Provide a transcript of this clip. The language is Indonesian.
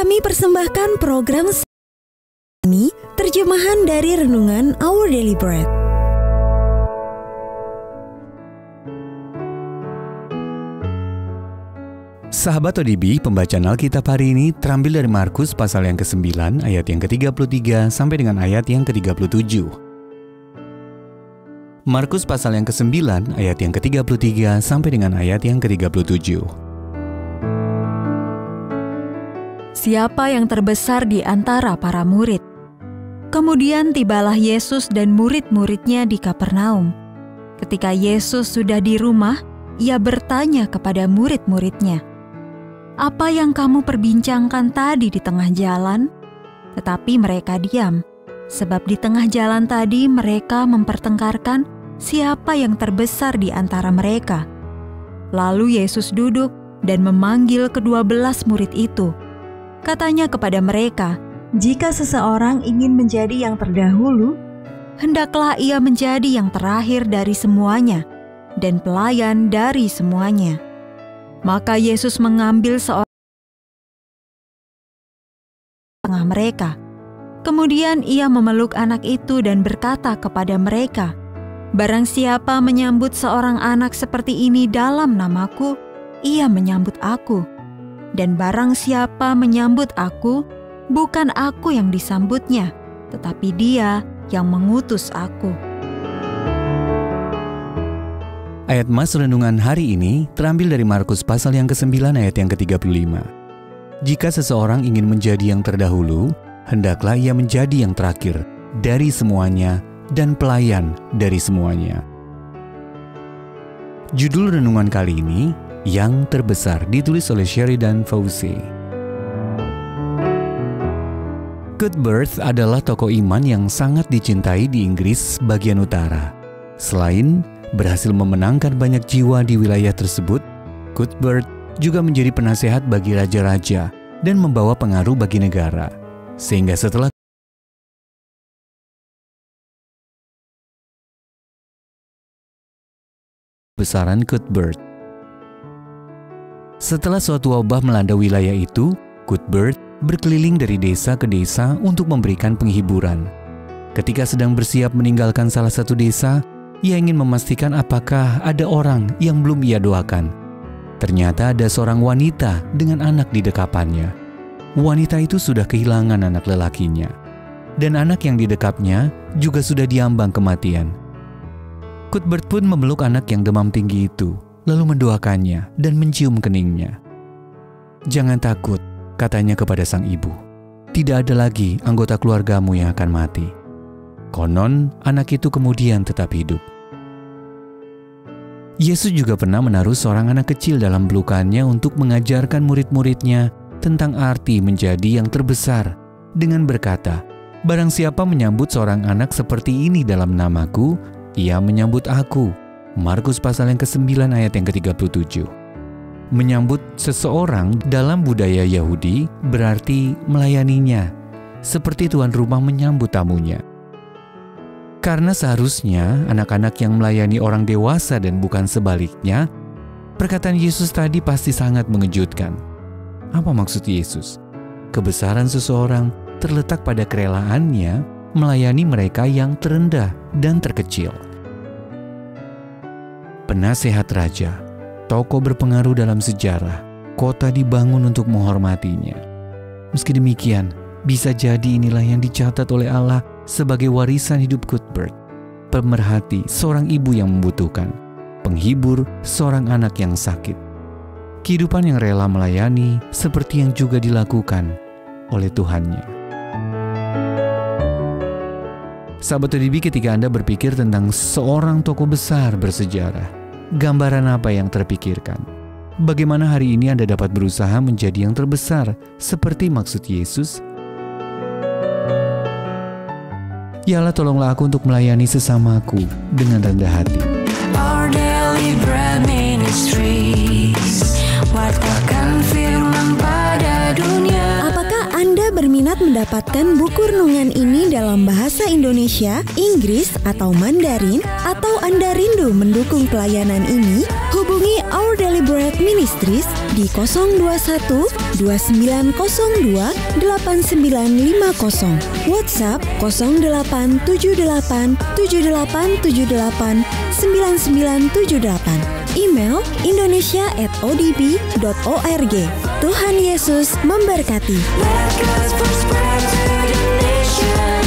Kami persembahkan program ini terjemahan dari Renungan Our Daily Bread. Sahabat ODB, pembacaan Alkitab hari ini terambil dari Markus pasal yang ke-9 ayat yang ke-33 sampai dengan ayat yang ke-37. Markus pasal yang ke-9 ayat yang ke-33 sampai dengan ayat yang ke-37. Siapa yang terbesar di antara para murid? Kemudian tibalah Yesus dan murid-muridnya di Kapernaum. Ketika Yesus sudah di rumah, ia bertanya kepada murid-muridnya, "Apa yang kamu perbincangkan tadi di tengah jalan?" Tetapi mereka diam, sebab di tengah jalan tadi mereka mempertengkarkan siapa yang terbesar di antara mereka. Lalu Yesus duduk dan memanggil ke-12 murid itu. Katanya kepada mereka, "Jika seseorang ingin menjadi yang terdahulu, hendaklah ia menjadi yang terakhir dari semuanya dan pelayan dari semuanya." Maka Yesus mengambil seorang tengah mereka. Kemudian ia memeluk anak itu dan berkata kepada mereka, "Barang siapa menyambut seorang anak seperti ini dalam namaku, ia menyambut aku. Dan barang siapa menyambut aku, bukan aku yang disambutnya, tetapi Dia yang mengutus aku." Ayat mas renungan hari ini terambil dari Markus pasal yang ke-9 ayat yang ke-35. Jika seseorang ingin menjadi yang terdahulu, hendaklah ia menjadi yang terakhir dari semuanya dan pelayan dari semuanya. Judul renungan kali ini, Yang Terbesar, ditulis oleh Sheridan Fauzi. Cuthbert adalah tokoh iman yang sangat dicintai di Inggris bagian utara. Selain berhasil memenangkan banyak jiwa di wilayah tersebut, Cuthbert juga menjadi penasehat bagi raja-raja dan membawa pengaruh bagi negara. Sehingga setelah besaran Cuthbert. Setelah suatu wabah melanda wilayah itu, Cuthbert berkeliling dari desa ke desa untuk memberikan penghiburan. Ketika sedang bersiap meninggalkan salah satu desa, ia ingin memastikan apakah ada orang yang belum ia doakan. Ternyata ada seorang wanita dengan anak di dekapannya. Wanita itu sudah kehilangan anak lelakinya, dan anak yang didekapnya juga sudah diambang kematian. Cuthbert pun memeluk anak yang demam tinggi itu, lalu mendoakannya dan mencium keningnya. "Jangan takut," katanya kepada sang ibu. "Tidak ada lagi anggota keluargamu yang akan mati." Konon, anak itu kemudian tetap hidup. Yesus juga pernah menaruh seorang anak kecil dalam pelukannya untuk mengajarkan murid-muridnya tentang arti menjadi yang terbesar dengan berkata, "Barang siapa menyambut seorang anak seperti ini dalam namaku, ia menyambut aku." Markus pasal yang ke-9 ayat yang ke-37. Menyambut seseorang dalam budaya Yahudi berarti melayaninya, seperti tuan rumah menyambut tamunya. Karena seharusnya anak-anak yang melayani orang dewasa dan bukan sebaliknya, perkataan Yesus tadi pasti sangat mengejutkan. Apa maksud Yesus? Kebesaran seseorang terletak pada kerelaannya melayani mereka yang terendah dan terkecil. Penasehat raja, tokoh berpengaruh dalam sejarah, kota dibangun untuk menghormatinya. Meski demikian, bisa jadi inilah yang dicatat oleh Allah sebagai warisan hidup Cuthbert. Pemerhati seorang ibu yang membutuhkan, penghibur seorang anak yang sakit. Kehidupan yang rela melayani seperti yang juga dilakukan oleh Tuhannya. Sahabat ODB, ketika Anda berpikir tentang seorang tokoh besar bersejarah, gambaran apa yang terpikirkan? Bagaimana hari ini Anda dapat berusaha menjadi yang terbesar seperti maksud Yesus? Ya Allah, tolonglah aku untuk melayani sesamaku dengan rendah hati. Our Daily Bread Ministries, wartakan firman pada dunia. Apakah Anda berminat mendapatkan buku renungan ini dalam bahasa Indonesia, Inggris, atau Mandarin, atau Anda rindu mendukung pelayanan ini, hubungi Our Daily Bread Ministries di 021 2902 8950, WhatsApp 0878 7878 9978, email indonesia@odb.org. Tuhan Yesus memberkati. Let God's word spread to the nation.